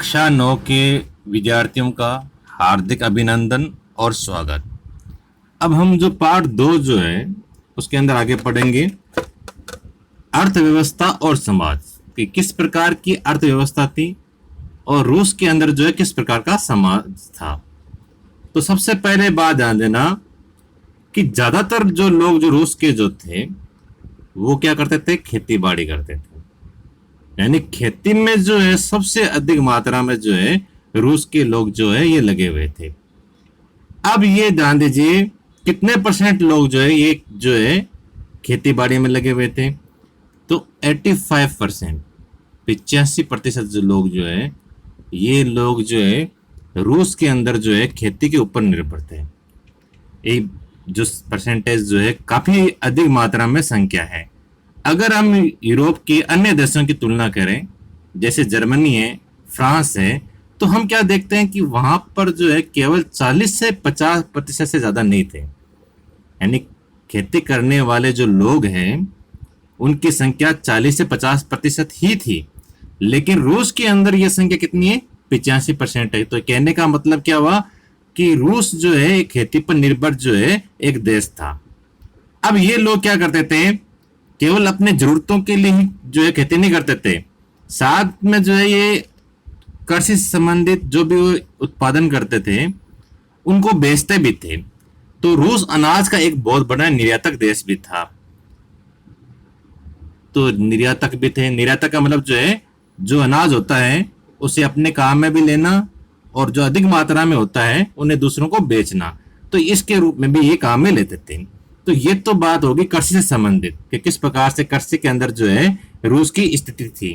कक्षा 9 के विद्यार्थियों का हार्दिक अभिनंदन और स्वागत। अब हम जो पार्ट 2 जो है उसके अंदर आगे पढ़ेंगे अर्थव्यवस्था और समाज कि किस प्रकार की अर्थव्यवस्था थी और रूस के अंदर जो है किस प्रकार का समाज था। तो सबसे पहले बात ध्यान देना कि ज्यादातर जो लोग जो रूस के जो थे वो क्या करते थे, खेती बाड़ी करते थे। यानी खेती में जो है सबसे अधिक मात्रा में जो है रूस के लोग जो है ये लगे हुए थे। अब ये ध्यान दीजिए कितने परसेंट लोग जो है ये जो है खेती बाड़ी में लगे हुए थे। तो 85%, 85% जो लोग जो है ये लोग जो है रूस के अंदर जो है खेती के ऊपर निर्भर थे। ये जो परसेंटेज जो है काफी अधिक मात्रा में संख्या है। अगर हम यूरोप के अन्य देशों की तुलना करें जैसे जर्मनी है, फ्रांस है, तो हम क्या देखते हैं कि वहां पर जो है केवल 40 से 50% से ज्यादा नहीं थे। यानी खेती करने वाले जो लोग हैं उनकी संख्या 40 से 50% ही थी, लेकिन रूस के अंदर यह संख्या कितनी है, 85% है। तो कहने का मतलब क्या हुआ कि रूस जो है खेती पर निर्भर जो है एक देश था। अब ये लोग क्या करते थे, केवल अपने जरूरतों के लिए ही जो है खेती नहीं करते थे, साथ में जो है ये कृषि से संबंधित जो भी वो उत्पादन करते थे उनको बेचते भी थे। तो रूस अनाज का एक बहुत बड़ा निर्यातक देश भी था। तो निर्यातक भी थे, निर्यातक का मतलब जो है जो अनाज होता है उसे अपने काम में भी लेना और जो अधिक मात्रा में होता है उन्हें दूसरों को बेचना, तो इसके रूप में भी ये काम में लेते थे। तो ये तो बात होगी कृषि से संबंधित कि किस प्रकार से कृषि के अंदर जो है रूस की स्थिति थी।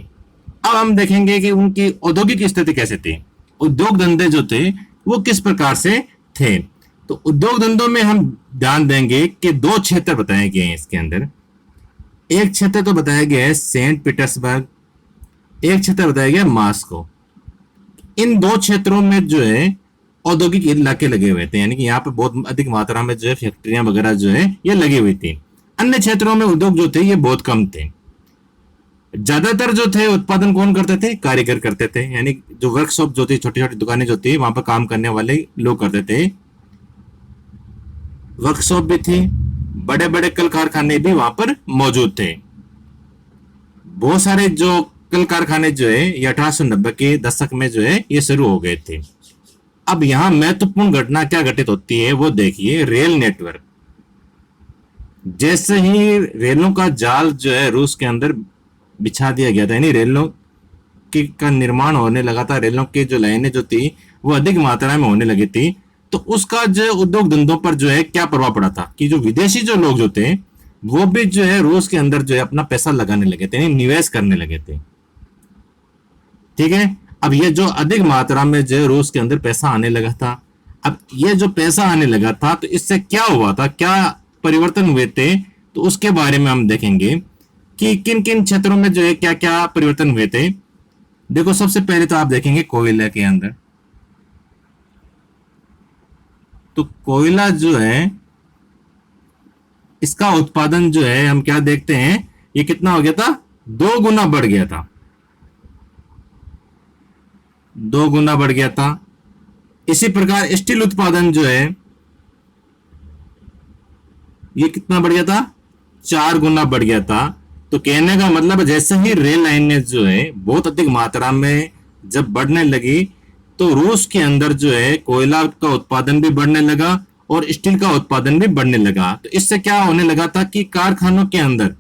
अब हम देखेंगे कि उनकी औद्योगिक स्थिति कैसे थी, उद्योग धंधे जो थे वो किस प्रकार से थे। तो उद्योग धंधों में हम ध्यान देंगे कि दो क्षेत्र बताए गए हैं इसके अंदर। एक क्षेत्र तो बताया गया है सेंट पीटर्सबर्ग, एक क्षेत्र बताया गया मास्को। इन दो क्षेत्रों में जो है औद्योगिक इलाके लगे हुए थे, यानी कि यहाँ पे बहुत अधिक मात्रा में जो है फैक्ट्रियां वगैरह जो है ये लगी हुई थी। अन्य क्षेत्रों में उद्योग जो थे ये बहुत कम थे। ज्यादातर जो थे उत्पादन कौन करते थे, कारीगर करते थे, यानी जो वर्कशॉप जो थी, छोटी छोटी दुकानें जो थी वहां पर काम करने वाले लोग करते थे। वर्कशॉप भी थी, बड़े बड़े कल कारखाने भी वहां पर मौजूद थे। बहुत सारे जो कल कारखाने जो है ये 1890 के दशक में जो है ये शुरू हो गए थे। अब यहां महत्वपूर्ण घटना क्या घटित होती है वो देखिए, रेल नेटवर्क। जैसे ही रेलों का जाल जो है रूस के अंदर बिछा दिया गया था, यानी रेलों के का निर्माण होने लगा था, रेलों की जो लाइनें जो थी वो अधिक मात्रा में होने लगी थी, तो उसका जो उद्योग धंधों पर जो है क्या प्रभाव पड़ा था कि जो विदेशी जो लोग जो थे वो भी जो है रूस के अंदर जो है अपना पैसा लगाने लगे थे, यानी निवेश करने लगे थे। ठीक है, अब ये जो अधिक मात्रा में जो रूस के अंदर पैसा आने लगा था, अब ये जो पैसा आने लगा था तो इससे क्या हुआ था, क्या परिवर्तन हुए थे, तो उसके बारे में हम देखेंगे कि किन किन क्षेत्रों में जो है क्या क्या परिवर्तन हुए थे। देखो सबसे पहले तो आप देखेंगे कोयला के अंदर। तो कोयला जो है इसका उत्पादन जो है हम क्या देखते हैं, ये कितना हो गया था, 2 गुना बढ़ गया था, 2 गुना बढ़ गया था। इसी प्रकार स्टील उत्पादन जो है ये कितना बढ़ गया था, 4 गुना बढ़ गया था। तो कहने का मतलब जैसे ही रेल लाइनें जो है बहुत अधिक मात्रा में जब बढ़ने लगी तो रूस के अंदर जो है कोयला का उत्पादन भी बढ़ने लगा और स्टील का उत्पादन भी बढ़ने लगा। तो इससे क्या होने लगा था कि कारखानों के अंदर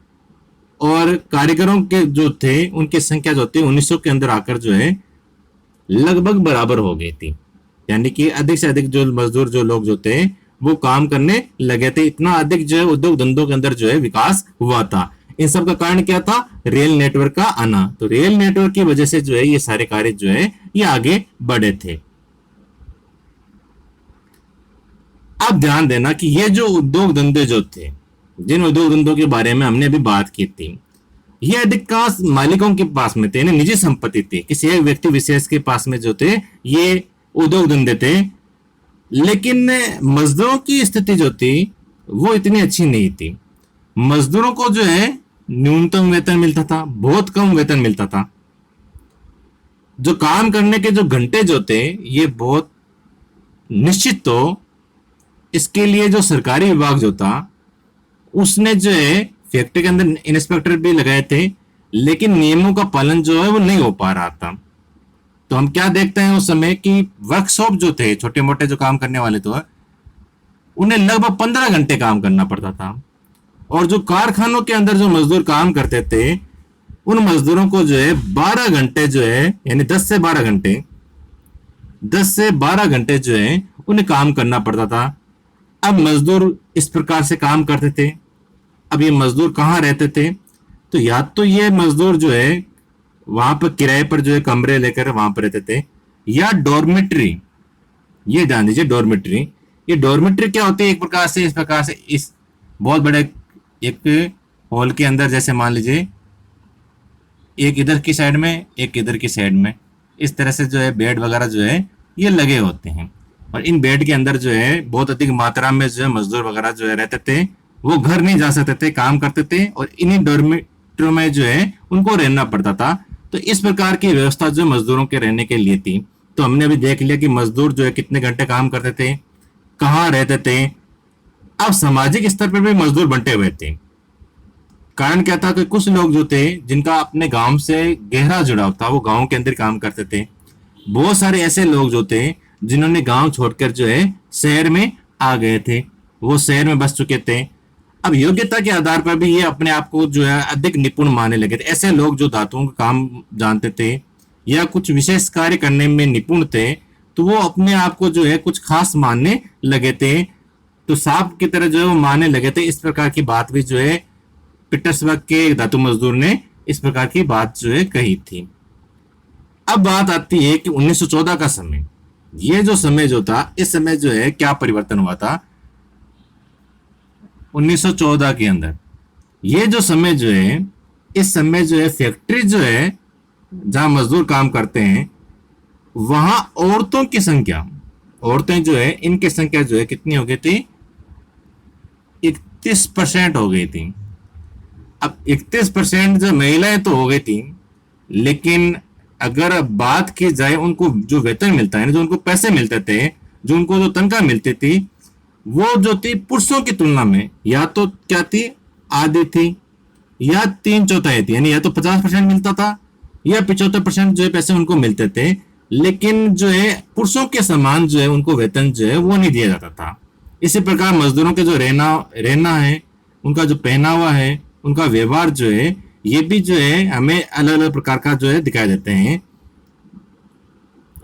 और कारीगरों के जो थे उनकी संख्या जो थी 1900 के अंदर आकर जो है लगभग बराबर हो गई थी, यानी कि अधिक से अधिक जो मजदूर जो लोग जो थे वो काम करने लगे थे। इतना अधिक जो है उद्योग धंधों के अंदर जो है विकास हुआ था। इन सब का कारण क्या था, रेल नेटवर्क का आना। तो रेल नेटवर्क की वजह से जो है ये सारे कार्य जो है ये आगे बढ़े थे। अब ध्यान देना कि ये जो उद्योग धंधे जो थे, जिन उद्योग धंधों के बारे में हमने अभी बात की थी, ये अधिकांश मालिकों के पास में थे, निजी संपत्ति थी, किसी एक व्यक्ति विशेष के पास में जो थे ये उद्योग धंधे थे। लेकिन मजदूरों की स्थिति जो थी वो इतनी अच्छी नहीं थी। मजदूरों को जो है न्यूनतम वेतन मिलता था, बहुत कम वेतन मिलता था। जो काम करने के जो घंटे जो थे ये बहुत निश्चित, तो इसके लिए जो सरकारी विभाग जो था उसने जो है फैक्ट्री के अंदर इंस्पेक्टर भी लगाए थे, लेकिन नियमों का पालन जो है वो नहीं हो पा रहा था। तो हम क्या देखते हैं उस समय कि वर्कशॉप जो थे, छोटे मोटे जो काम करने वाले, तो उन्हें लगभग 15 घंटे काम करना पड़ता था। और जो कारखानों के अंदर जो मजदूर काम करते थे उन मजदूरों को जो है 12 घंटे जो है, यानी 10 से 12 घंटे, 10 से 12 घंटे जो है उन्हें काम करना पड़ता था। अब मजदूर इस प्रकार से काम करते थे। अब ये मजदूर कहाँ रहते थे? तो या तो ये मजदूर जो है वहां पर किराए पर जो है कमरे लेकर वहां पर रहते थे, या डॉर्मेट्री, ये ध्यान दीजिए डॉर्मेट्री। ये डॉर्मेट्री क्या होती है? एक प्रकार से इस प्रकार से इस बहुत बड़े एक हॉल के अंदर, जैसे मान लीजिए एक इधर की साइड में एक इधर की साइड में, इस तरह से जो है बेड वगैरह जो है ये लगे होते हैं। और इन बेड के अंदर जो है बहुत अधिक मात्रा में जो है मजदूर वगैरह जो है रहते थे। वो घर नहीं जा सकते थे, काम करते थे और इन्हीं डॉर्मेट्री में जो है उनको रहना पड़ता था। तो इस प्रकार की व्यवस्था जो मजदूरों के रहने के लिए थी। तो हमने अभी देख लिया कि मजदूर जो है कितने घंटे काम करते थे, कहाँ रहते थे। अब सामाजिक स्तर पर भी मजदूर बंटे हुए थे। कारण क्या था कि कुछ लोग जो थे जिनका अपने गांव से गहरा जुड़ाव था वो गांव के अंदर काम करते थे। बहुत सारे ऐसे लोग जो थे जिन्होंने गांव छोड़कर जो है शहर में आ गए थे, वो शहर में बस चुके थे। अब योग्यता के आधार पर भी ये अपने आप को जो है अधिक निपुण मानने लगे थे। ऐसे लोग जो धातुओं का काम जानते थे या कुछ विशेष कार्य करने में निपुण थे, तो वो अपने आप को जो है कुछ खास मानने लगे थे। तो सांप की तरह जो है वो मानने लगे थे। इस प्रकार की बात भी जो है पीटर्सबर्ग के एक धातु मजदूर ने इस प्रकार की बात जो है कही थी। अब बात आती है कि 1914 का समय, ये जो समय जो था, इस समय जो है क्या परिवर्तन हुआ था 1914 के अंदर। ये जो समय जो है, इस समय जो है फैक्ट्री जो है जहां मजदूर काम करते हैं वहां औरतों की संख्या, औरतें जो है इनकी संख्या जो है कितनी हो गई थी? 31% हो गई थी। अब 31% जो महिलाएं तो हो गई थी, लेकिन अगर बात की जाए उनको जो वेतन मिलता है ना, जो उनको पैसे मिलते थे, जो उनको जो तनख्वाह मिलती थी, वो जो थी पुरुषों की तुलना में या तो क्या थी? आधी थी या 3/4 थी। यानी या तो 50% मिलता था या 75% जो है पैसे उनको मिलते थे। लेकिन जो है पुरुषों के समान जो है उनको वेतन जो है वो नहीं दिया जाता था। इसी प्रकार मजदूरों के जो रहना रहना है, उनका जो पहनावा है, उनका व्यवहार जो है, ये भी जो है हमें अलग अलग प्रकार का जो है दिखाई देते हैं।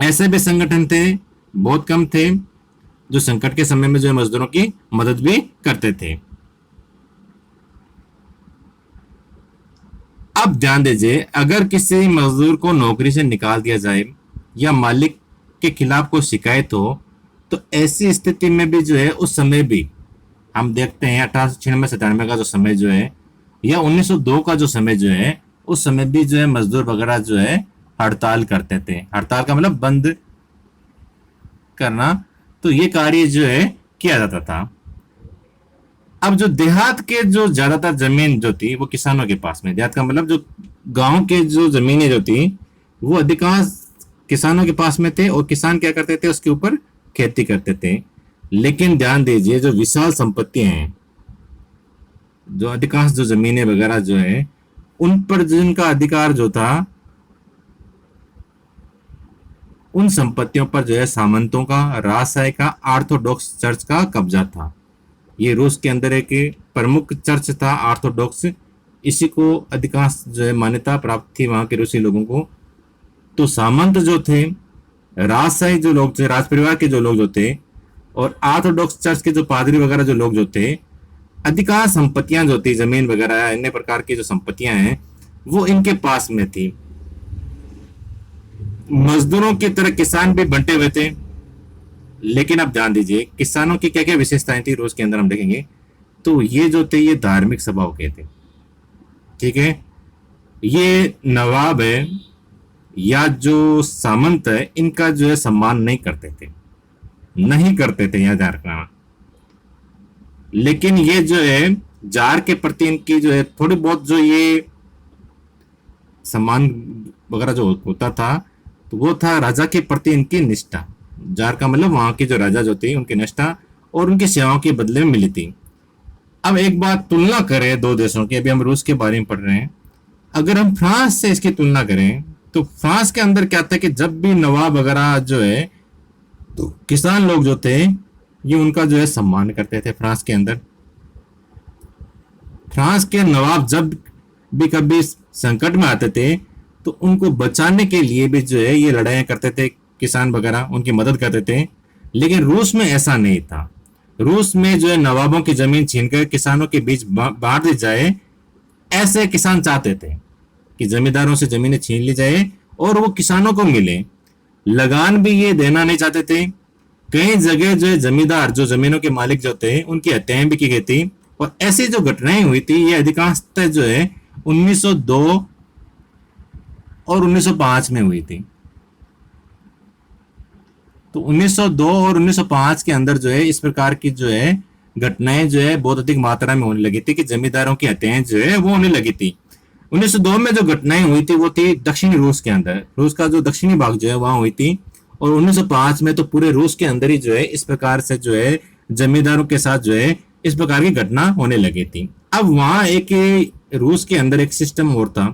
ऐसे भी संगठन थे, बहुत कम थे, जो संकट के समय में जो है मजदूरों की मदद भी करते थे। अब ध्यान दीजिए, अगर किसी मजदूर को नौकरी से निकाल दिया जाए या मालिक के खिलाफ कोई शिकायत हो, तो ऐसी स्थिति में भी जो है उस समय भी हम देखते हैं 1896-97 का जो समय जो है या 1902 का जो समय जो है, उस समय भी जो है मजदूर वगैरह जो है हड़ताल करते थे। हड़ताल का मतलब बंद करना। तो ये कार्य जो है किया जाता था। अब जो देहात के जो ज्यादातर जमीन जो थी वो किसानों के पास में, देहात का मतलब जो गांव के जो जमीनें जो थी वो अधिकांश किसानों के पास में थे और किसान क्या करते थे? उसके ऊपर खेती करते थे। लेकिन ध्यान दीजिए, जो विशाल संपत्तियां हैं, जो अधिकांश जो जमीनें वगैरह जो है, उन पर जिनका अधिकार जो था, उन संपत्तियों पर जो है सामंतों का, राजशाही का, ऑर्थोडॉक्स चर्च का कब्जा था। ये रूस के अंदर एक प्रमुख चर्च था ऑर्थोडॉक्स, इसी को अधिकांश जो है मान्यता प्राप्त थी वहां के रूसी लोगों को। तो सामंत जो थे, राजशाही जो लोग थे, राज परिवार के जो लोग जो थे, और ऑर्थोडॉक्स चर्च के जो पादरी वगैरह जो लोग जो थे, अधिकांश संपत्तियां जो थी, जमीन वगैरह अन्य प्रकार की जो संपत्तियां हैं, वो इनके पास में थी। मजदूरों की तरह किसान भी बंटे हुए थे। लेकिन अब ध्यान दीजिए किसानों की क्या क्या विशेषताएं थी रोज के अंदर हम देखेंगे। तो ये जो थे ये धार्मिक स्वभाव के थे, ठीक है। ये नवाब है या जो सामंत है, इनका जो है सम्मान नहीं करते थे, नहीं करते थे, यहाँ ध्यान रखना। लेकिन ये जो है जार के प्रति इनकी जो है थोड़ी बहुत जो ये सम्मान वगैरह जो होता था, तो वो था राजा के प्रति इनकी निष्ठा। जार का मतलब वहां के जो राजा जो थे उनकी निष्ठा और उनकी सेवाओं के बदले में मिली थी। अब एक बात तुलना करें दो देशों की, अभी हम रूस के बारे में पढ़ रहे हैं, अगर हम फ्रांस से इसकी तुलना करें तो फ्रांस के अंदर क्या था कि जब भी नवाब वगैरह जो है तो किसान लोग जो थे ये उनका जो है सम्मान करते थे। फ्रांस के अंदर फ्रांस के नवाब जब भी कभी संकट में आते थे तो उनको बचाने के लिए भी जो है ये लड़ाइयाँ करते थे, किसान वगैरह उनकी मदद करते थे। लेकिन रूस में ऐसा नहीं था। रूस में जो है नवाबों की जमीन छीनकर किसानों के बीच बांट दी जाए, ऐसे किसान चाहते थे कि जमींदारों से जमीनें छीन ली जाए और वो किसानों को मिले। लगान भी ये देना नहीं चाहते थे। कई जगह जो है जमींदार जो जमीनों के मालिक जो थे उनकी हत्याएं भी की गई थी। और ऐसी जो घटनाएं हुई थी ये अधिकांशतः जो है 1902 और 1905 में हुई थी। तो 1902 और 1905 के अंदर जो है इस प्रकार की जो है घटनाएं जो है बहुत अधिक मात्रा में होने लगी थी कि जमींदारों की हत्याएं जो है वो होने लगी थी। 1902 में जो घटनाएं हुई थी वो थी दक्षिणी रूस के अंदर, रूस का जो दक्षिणी भाग जो है वहां हुई थी। और 1905 में तो पूरे रूस के अंदर ही जो है इस प्रकार से जो है जमींदारों के साथ जो है इस प्रकार की घटना होने लगी थी। अब वहां एक रूस के अंदर एक सिस्टम और था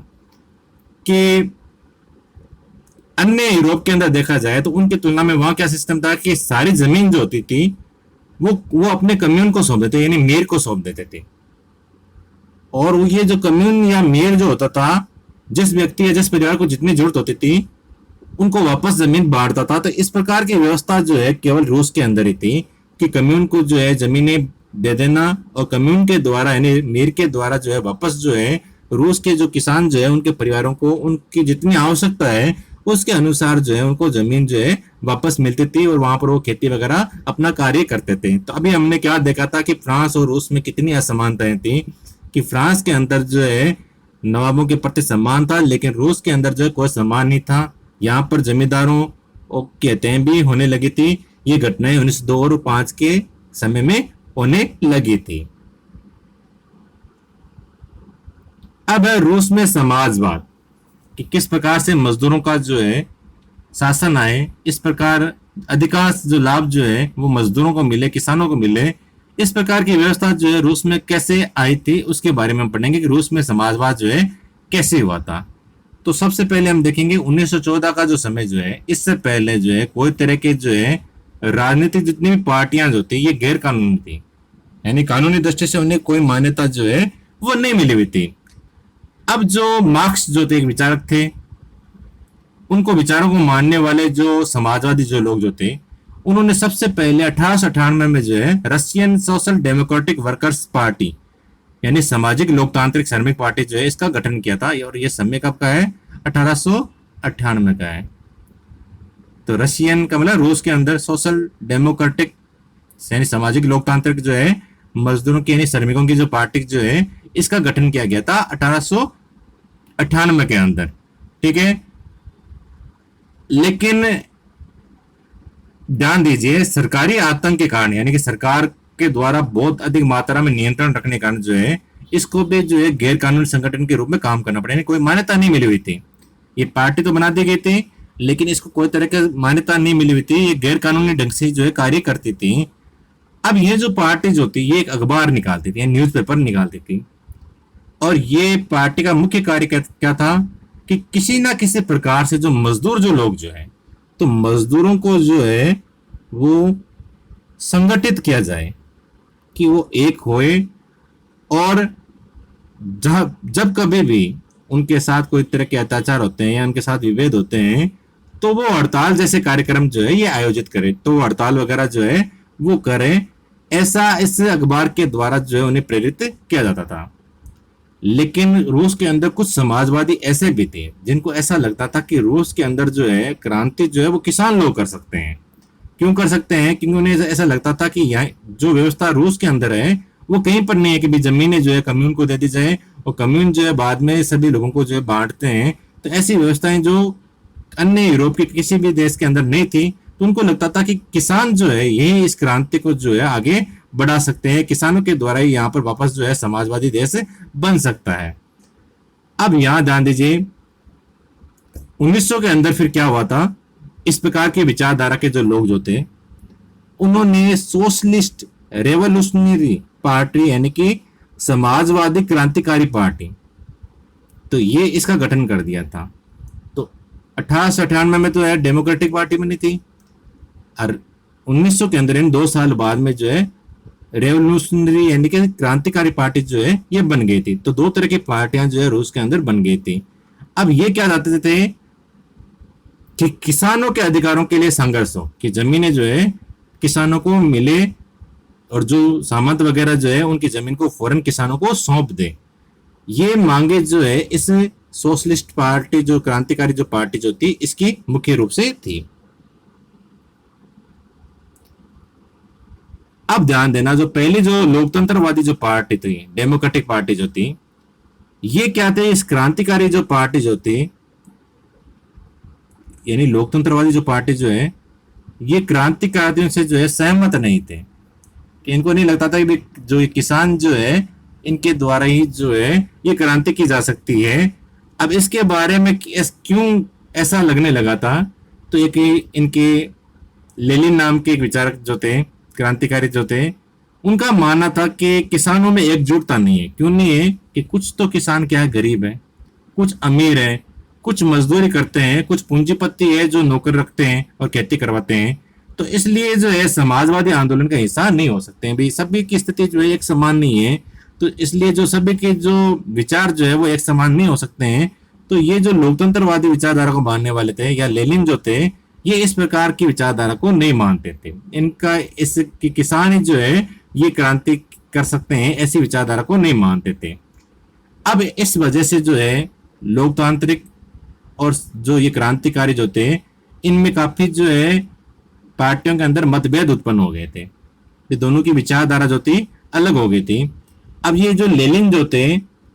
कि अन्य यूरोप के अंदर देखा जाए तो उनकी तुलना में वहां क्या सिस्टम था कि सारी जमीन जो होती थी वो अपने कम्यून को सौंप देते, यानी मेयर को सौंप देते थे। और ये जो कम्यून या मेयर जो होता था, जिस व्यक्ति या जिस परिवार को जितनी जरूरत होती थी उनको वापस जमीन बांटता था। तो इस प्रकार की व्यवस्था जो है केवल रूस के अंदर ही थी कि कम्यून को जो है जमीनें दे देना और कम्यून के द्वारा यानी मेयर के द्वारा जो है वापस जो है रूस के जो किसान जो है उनके परिवारों को उनकी जितनी आवश्यकता है उसके अनुसार जो है उनको जमीन जो है वापस मिलती थी और वहां पर वो खेती वगैरह अपना कार्य करते थे। तो अभी हमने क्या देखा था कि फ्रांस और रूस में कितनी असमानताएं थी कि फ्रांस के अंदर जो है नवाबों के प्रति सम्मान था लेकिन रूस के अंदर जो है कोई सम्मान नहीं था। यहाँ पर जमींदारों की हत्याएं भी होने लगी थी। ये घटनाएं 1902 और 5 के समय में होने लगी थी। अब है रूस में समाजवाद कि किस प्रकार से मजदूरों का जो है शासन आए, इस प्रकार अधिकांश जो लाभ जो है वो मजदूरों को मिले, किसानों को मिले। इस प्रकार की व्यवस्था जो है रूस में कैसे आई थी उसके बारे में हम पढ़ेंगे कि रूस में समाजवाद जो है कैसे हुआ था। तो सबसे पहले हम देखेंगे 1914 का जो समय जो है, इससे पहले जो है कोई तरह के जो है राजनीतिक जितनी भी पार्टियां जो थी ये गैर कानूनी थी, यानी कानूनी दृष्टि से उन्हें कोई मान्यता जो है वो नहीं मिली हुई थी। अब जो मार्क्स जो थे एक विचारक थे, उनको विचारों को मानने वाले जो समाजवादी जो लोग जो थे उन्होंने सबसे पहले 1898 में जो है Russian social democratic workers party यानी सामाजिक लोकतांत्रिक श्रमिक पार्टी जो है इसका गठन किया था। और ये समय कब का है? 1898 का है। तो रशियन का मतलब रूस के अंदर सोशल डेमोक्रेटिक यानी सामाजिक लोकतांत्रिक जो है मजदूरों की यानी श्रमिकों की जो पार्टी जो है इसका गठन किया गया था 1898 के अंदर, ठीक है। लेकिन ध्यान दीजिए सरकारी आतंक के कारण यानी कि सरकार के द्वारा बहुत अधिक मात्रा में नियंत्रण रखने के कारण जो है इसको भी जो है गैर कानूनी संगठन के रूप में काम करना पड़ा, यानी कोई मान्यता नहीं मिली हुई थी। ये पार्टी तो बना दी गई थी लेकिन इसको कोई तरह की मान्यता नहीं मिली हुई थी, ये गैर कानूनी ढंग से जो है कार्य करती थी। अब ये जो पार्टी जो थी ये एक अखबार निकालती थी, न्यूज़पेपर निकालती थी। और ये पार्टी का मुख्य कार्य क्या था कि किसी ना किसी प्रकार से जो मजदूर जो लोग जो है तो मजदूरों को जो है वो संगठित किया जाए कि वो एक होए और जब कभी भी उनके साथ कोई तरह के अत्याचार होते हैं या उनके साथ विभेद होते हैं तो वो हड़ताल जैसे कार्यक्रम जो है ये आयोजित करे, तो वो हड़ताल वगैरह जो है वो करे। ऐसा इस अखबार के द्वारा जो है उन्हें प्रेरित किया जाता था। लेकिन रूस के अंदर कुछ समाजवादी ऐसे भी थे जिनको ऐसा लगता था कि रूस के अंदर जो है क्रांति जो है वो किसान लोग कर सकते हैं। क्यों कर सकते हैं? क्योंकि उन्हें ऐसा लगता था कि यहाँ जो व्यवस्था रूस के अंदर है वो कहीं पर नहीं है कि भी जमीनें जो है कम्यून को दे दी जाए और कम्यून जो है बाद में सभी लोगों को जो है बांटते हैं। तो ऐसी व्यवस्थाएं जो अन्य यूरोप के किसी भी देश के अंदर नहीं थी, तो उनको लगता था कि किसान जो है यही इस क्रांति को जो है आगे बढ़ा सकते हैं, किसानों के द्वारा ही यहाँ पर वापस जो है समाजवादी देश बन सकता है। अब यहाँ ध्यान दीजिए 1900 के अंदर फिर क्या हुआ था, इस प्रकार के विचारधारा के जो लोग जो थे, उन्होंने सोशलिस्ट रेवोल्यूशनरी पार्टी यानी कि समाजवादी क्रांतिकारी पार्टी, तो ये इसका गठन कर दिया था। तो 1898 में तो है डेमोक्रेटिक पार्टी बनी थी, और 1900 के अंदर इन 2 साल बाद में जो है रेवोल्यूशनरी यानी कि क्रांतिकारी पार्टी जो है ये बन गई थी। तो 2 तरह की पार्टियां जो है रूस के अंदर बन गई थी। अब ये क्या चाहते थे कि किसानों के अधिकारों के लिए संघर्ष हो, कि जमीनें जो है किसानों को मिले, और जो सामंत वगैरह जो है उनकी जमीन को फौरन किसानों को सौंप दे। ये मांगे जो है इस सोशलिस्ट पार्टी, जो क्रांतिकारी जो पार्टी जो थी, इसकी मुख्य रूप से थी। अब ध्यान देना, जो पहली जो लोकतंत्रवादी जो पार्टी थी, डेमोक्रेटिक पार्टी जो थी, ये क्या थे, इस क्रांतिकारी जो पार्टी जो थी, यानी लोकतंत्रवादी जो पार्टी जो है, ये क्रांतिकारियों से जो है सहमत नहीं थे, कि इनको नहीं लगता था कि जो ये किसान जो है इनके द्वारा ही जो है ये क्रांति की जा सकती है। अब इसके बारे में क्यों ऐसा लगने लगा था, तो एक इनके लेनिन नाम के एक विचारक जो थे, क्रांतिकारी जो थे, उनका मानना था कि किसानों में एकजुटता नहीं है। क्यों नहीं है, कि कुछ तो किसान क्या है, गरीब है, कुछ अमीर है, कुछ मजदूरी करते हैं, कुछ पूंजीपति है जो नौकर रखते हैं और खेती करवाते हैं। तो इसलिए जो है समाजवादी आंदोलन का हिस्सा नहीं हो सकते हैं। भाई सभी की स्थिति जो है एक समान नहीं है, तो इसलिए जो सभी के जो विचार जो है वो एक समान नहीं हो सकते हैं। तो ये जो लोकतंत्रवादी विचारधारा को मानने वाले थे, या लेनिन जो थे, ये इस प्रकार की विचारधारा को नहीं मानते थे। इनका इस कि किसान ही जो है ये क्रांति कर सकते हैं, ऐसी विचारधारा को नहीं मानते थे। अब इस वजह से जो है लोकतांत्रिक और जो ये क्रांतिकारी जो थे, इनमें काफी जो है पार्टियों के अंदर मतभेद उत्पन्न हो गए थे। ये दोनों की विचारधारा जो थी अलग हो गई थी। अब ये जो लेनिन जो थे,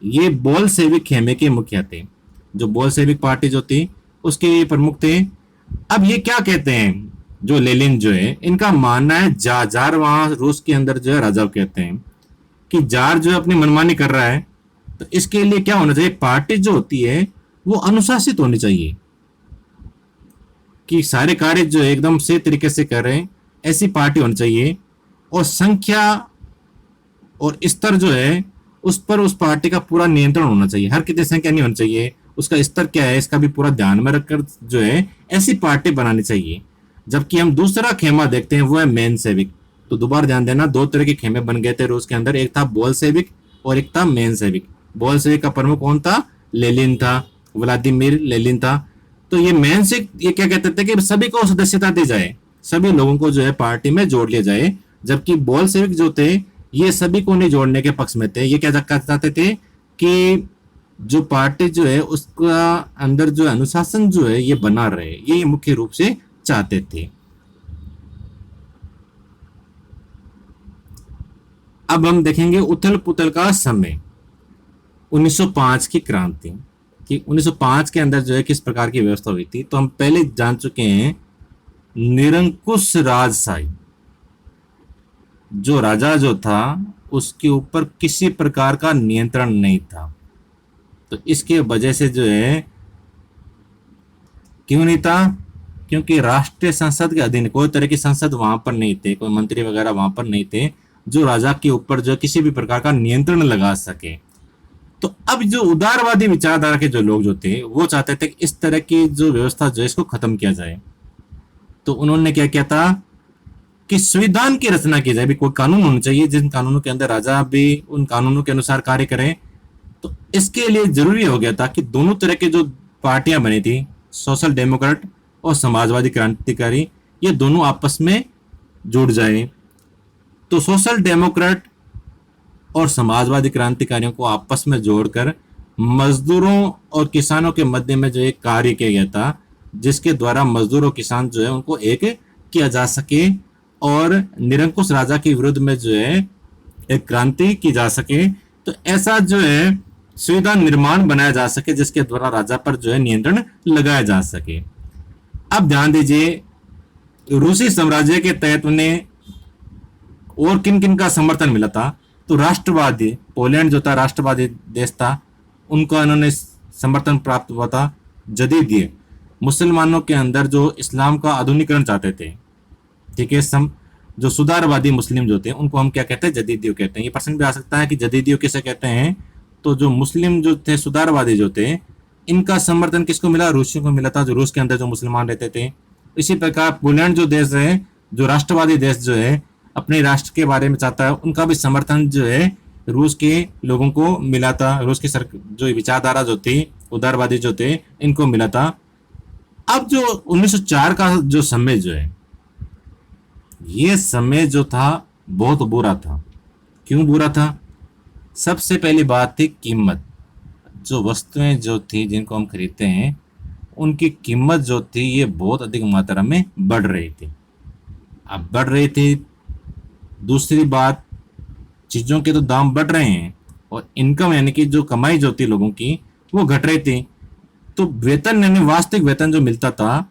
ये बोल्शेविक खेमे के मुखिया थे, जो बोल्शेविक पार्टी जो थी उसके ये प्रमुख थे। अब ये क्या कहते हैं, जो लेनिन जो है, इनका मानना है जार वहां रूस के अंदर जो है राजा कहते हैं कि जार जो है अपनी मनमानी कर रहा है, तो इसके लिए क्या होना चाहिए, पार्टी जो होती है वो अनुशासित होनी चाहिए, कि सारे कार्य जो एकदम से तरीके से कर रहे हैं, ऐसी पार्टी होनी चाहिए। और संख्या और स्तर जो है उस पर उस पार्टी का पूरा नियंत्रण होना चाहिए। हर कितनी संख्या नहीं होनी चाहिए, उसका स्तर क्या है इसका भी पूरा ध्यान में रखकर जो है ऐसी पार्टी बनानी चाहिए। जबकि हम दूसरा खेमा देखते हैं वो है मेन सेविक। तो दोबारा ध्यान देना, 2 तरह के खेमे बन गए थे रूस के अंदर, एक था बोल सेविक और एक था मेन सेविक। बोल सेविक का प्रमुख कौन था, लेनिन था, व्लादिमीर लेनिन था। तो ये मेन सेविक ये क्या कहते थे कि सभी को सदस्यता दी जाए, सभी लोगों को जो है पार्टी में जोड़ लिया जाए। जबकि बोल सेविक जो थे ये सभी को नहीं जोड़ने के पक्ष में थे। ये क्या चाहते थे कि जो पार्टी जो है उसका अंदर जो अनुशासन जो है ये बना रहे, ये मुख्य रूप से चाहते थे। अब हम देखेंगे उथल पुथल का समय, 1905 की क्रांति, कि 1905 के अंदर जो है किस प्रकार की व्यवस्था हुई थी। तो हम पहले जान चुके हैं, निरंकुश राजशाही, जो राजा जो था उसके ऊपर किसी प्रकार का नियंत्रण नहीं था। तो इसके वजह से जो है, क्यों नहीं था, क्योंकि राष्ट्रीय संसद के अधीन कोई तरह की संसद वहां पर नहीं थे, कोई मंत्री वगैरह वहां पर नहीं थे जो राजा के ऊपर जो किसी भी प्रकार का नियंत्रण लगा सके। तो अब जो उदारवादी विचारधारा के जो लोग जो थे वो चाहते थे कि इस तरह की जो व्यवस्था जो है इसको खत्म किया जाए। तो उन्होंने क्या किया था कि संविधान की रचना की जाए, भी कोई कानून होना चाहिए जिन कानूनों के अंदर राजा भी उन कानूनों के अनुसार कार्य करें। तो इसके लिए जरूरी हो गया था कि दोनों तरह के जो पार्टियां बनी थी, सोशल डेमोक्रेट और समाजवादी क्रांतिकारी, ये दोनों आपस में जुड़ जाए। तो सोशल डेमोक्रेट और समाजवादी क्रांतिकारियों को आपस में जोड़कर मजदूरों और किसानों के मध्य में जो एक कार्य किया गया था, जिसके द्वारा मजदूर और किसान जो है उनको एक किया जा सके और निरंकुश राजा के विरुद्ध में जो है एक क्रांति की जा सके। तो ऐसा जो है संविधान निर्माण बनाया जा सके जिसके द्वारा राजा पर जो है नियंत्रण लगाया जा सके। अब ध्यान दीजिए, रूसी साम्राज्य के तहत उन्हें और किन किन का समर्थन मिला था। तो राष्ट्रवादी, पोलैंड जो था राष्ट्रवादी देश था, उनका उन्होंने समर्थन प्राप्त हुआ था। जदीद मुसलमानों के अंदर जो इस्लाम का आधुनिकरण चाहते थे, ठीक है, जो सुधारवादी मुस्लिम जो थे उनको हम क्या कहते हैं, जदीदियों कहते हैं। ये प्रश्न भी आ सकता है कि जदीदियों किसे कहते हैं। तो जो मुस्लिम जो थे, सुधारवादी जो थे, इनका समर्थन किसको मिला, रूसियों को मिला था, जो रूस के अंदर जो मुसलमान रहते थे। इसी प्रकार पोलैंड जो देश है, जो राष्ट्रवादी देश जो है, अपने राष्ट्र के बारे में चाहता है, उनका भी समर्थन जो है रूस के लोगों को मिला था। रूस की जो विचारधारा जो थी, उदारवादी जो थे, इनको मिला था। अब जो 1904 का जो समय जो है, ये समय जो था बहुत बुरा था। क्यों बुरा था? सबसे पहली बात थी कीमत। जो वस्तुएं जो थी जिनको हम खरीदते हैं, उनकी कीमत जो थी ये बहुत अधिक मात्रा में बढ़ रही थी। अब बढ़ रही थी, दूसरी बात, चीज़ों के तो दाम बढ़ रहे हैं और इनकम यानी कि जो कमाई जो थी लोगों की, वो घट रही थी। तो वेतन यानी वास्तविक वेतन जो मिलता था,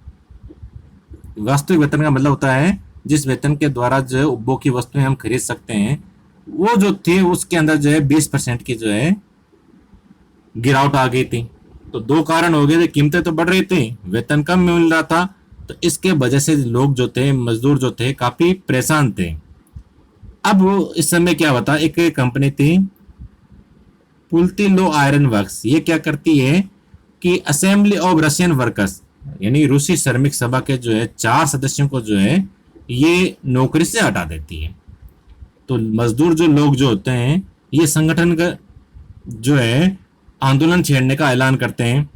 वास्तविक वेतन का मतलब होता है जिस वेतन के द्वारा जो है उपभोग की वस्तुएं हम खरीद सकते हैं, वो जो थी उसके अंदर जो है 20% की जो है गिरावट आ गई थी। तो दो कारण हो गए थे, कीमतें तो बढ़ रही थी, वेतन कम मिल रहा था। तो इसके वजह से लोग जो थे, मजदूर जो थे, काफी परेशान थे। अब इस समय क्या होता, एक कंपनी थी पुल्तिलो आयरन वर्क्स। ये क्या करती है कि असेंबली ऑफ रशियन वर्कर्स यानी रूसी श्रमिक सभा के जो है 4 सदस्यों को जो है ये नौकरी से हटा देती है। तो मजदूर जो लोग जो होते हैं, ये संगठन का जो है आंदोलन छेड़ने का ऐलान करते हैं।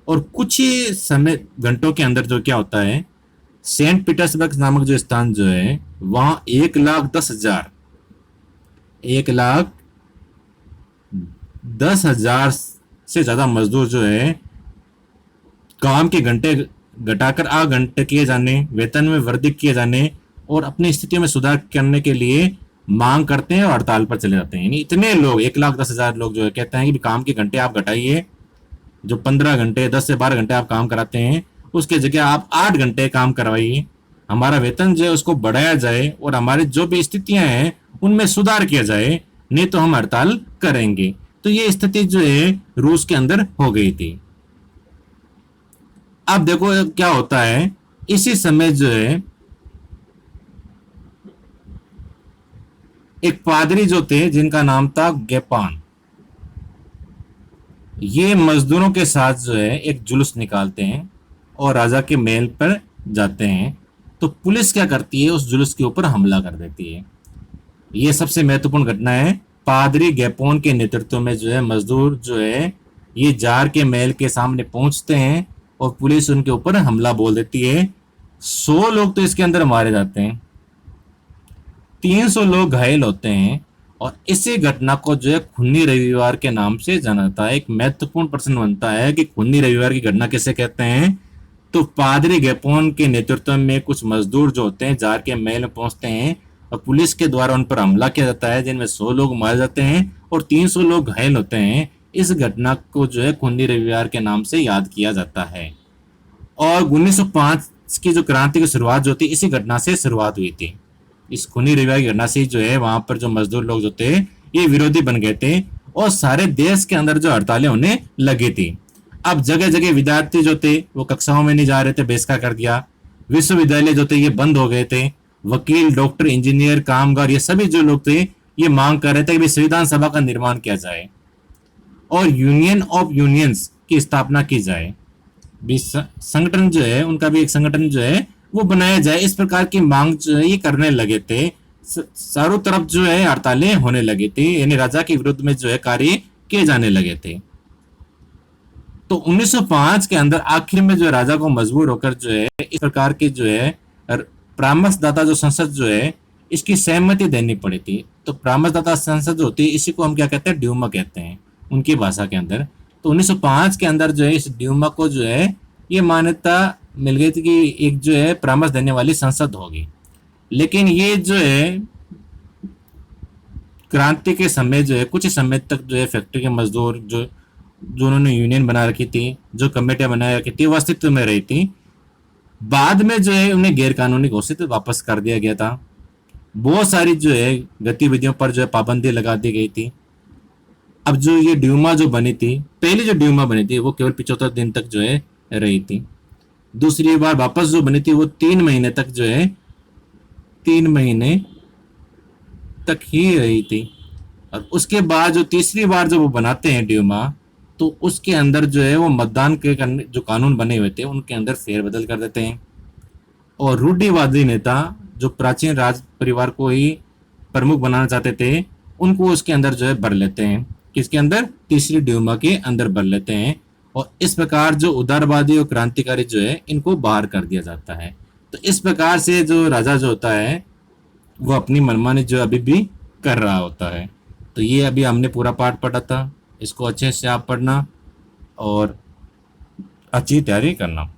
और कुछ ही समय घंटों के अंदर जो क्या होता है, सेंट पीटर्सबर्ग नामक जो स्थान जो है, वहां 1,10,000 1,10,000 से ज्यादा मजदूर जो है काम के घंटे घटाकर 8 घंटे किए जाने, वेतन में वृद्धि किए जाने और अपनी स्थितियों में सुधार करने के लिए मांग करते हैं और हड़ताल पर चले जाते हैं। यानी इतने लोग, 1,10,000 लोग जो है कहते हैं कि काम के घंटे आप घटाइए। जो 15 घंटे, 10 से 12 घंटे आप काम कराते हैं, उसके जगह आप 8 घंटे काम करवाइए। हमारा वेतन जो है उसको बढ़ाया जाए और हमारी जो भी स्थितियां हैं उनमें सुधार किया जाए, नहीं तो हम हड़ताल करेंगे। तो ये स्थिति जो है रूस के अंदर हो गई थी। अब देखो क्या होता है, इसी समय जो है एक पादरी जो थे जिनका नाम था गेपान, ये मजदूरों के साथ जो है एक जुलूस निकालते हैं और राजा के महल पर जाते हैं। तो पुलिस क्या करती है, उस जुलूस के ऊपर हमला कर देती है। ये सबसे महत्वपूर्ण घटना है। पादरी गेपोन के नेतृत्व में जो है मजदूर जो है ये जार के महल के सामने पहुंचते हैं और पुलिस उनके ऊपर हमला बोल देती है। 100 लोग तो इसके अंदर मारे जाते हैं, 300 लोग घायल होते हैं। और इसी घटना को जो है खूनी रविवार के नाम से जाना जाता है। एक महत्वपूर्ण प्रश्न बनता है कि खूनी रविवार की घटना किसे कहते हैं। तो पादरी गेपोन के नेतृत्व में कुछ मजदूर जो होते हैं जार के महल में पहुंचते हैं और पुलिस के द्वारा उन पर हमला किया जाता है, जिनमें 100 लोग मारे जाते हैं और 300 लोग घायल होते हैं। इस घटना को जो है खूनी रविवार के नाम से याद किया जाता है। और 1905 की जो क्रांति की शुरुआत जो थी, इसी घटना से शुरुआत हुई थी। इस खूनी रविवार की घटना से जो है वहां पर जो मजदूर लोग जो थे ये विरोधी बन गए थे और सारे देश के अंदर जो हड़तालें होने लगी थी। अब जगह जगह विद्यार्थी जो थे वो कक्षाओं में नहीं जा रहे थे, बहिष्कार कर दिया। विश्वविद्यालय जो थे ये बंद हो गए थे। वकील, डॉक्टर, इंजीनियर, कामगार, ये सभी जो लोग थे ये मांग कर रहे थे कि संविधान सभा का निर्माण किया जाए और यूनियन ऑफ यूनियंस की स्थापना की जाए। संगठन जो है उनका भी एक संगठन जो है वो बनाया जाए। इस प्रकार की मांग जो है ये करने लगे थे। चारों तरफ जो है हड़तालें होने लगी थी, यानी राजा के विरुद्ध में जो है कार्य किए जाने लगे थे। तो 1905 के अंदर आखिर में जो राजा को मजबूर होकर जो है इस प्रकार की जो है परामर्शदाता जो संसद जो है इसकी सहमति देनी पड़ी थी। तो परामर्शदाता संसद जो होती है इसी को हम क्या कहते हैं, ड्यूमा कहते हैं उनकी भाषा के अंदर। तो 1905 के अंदर जो है इस ड्यूमा को जो है ये मान्यता मिल गई थी कि एक जो है परामर्श देने वाली संसद होगी। लेकिन ये जो है क्रांति के समय जो है कुछ समय तक जो है फैक्ट्री के मजदूर जो उन्होंने यूनियन बना रखी थी, जो कमेटियां बना रखी थी, वो अस्तित्व में रही थी। बाद में जो है उन्हें गैर कानूनी घोषित वापस कर दिया गया था। बहुत सारी जो है गतिविधियों पर जो है पाबंदी लगा दी गई थी। अब जो ये ड्यूमा जो बनी थी, पहली जो ड्यूमा बनी थी वो केवल 75 दिन तक जो है रही थी। दूसरी बार वापस जो बनी थी वो 3 महीने तक जो है, 3 महीने तक ही रही थी। और उसके बाद जो तीसरी बार जब वो बनाते हैं ड्यूमा, तो उसके अंदर जो है वो मतदान के करने जो कानून बने हुए थे उनके अंदर फेरबदल कर देते हैं। और रूढ़िवादी नेता जो प्राचीन राज परिवार को ही प्रमुख बनाना चाहते थे, उनको उसके अंदर जो है भर लेते हैं। किसके अंदर? तीसरी ड्यूमा के अंदर भर लेते हैं। और इस प्रकार जो उदारवादी और क्रांतिकारी जो है इनको बाहर कर दिया जाता है। तो इस प्रकार से जो राजा जो होता है वो अपनी मनमानी जो अभी भी कर रहा होता है। तो ये अभी हमने पूरा पाठ पढ़ा था, इसको अच्छे से आप पढ़ना और अच्छी तैयारी करना।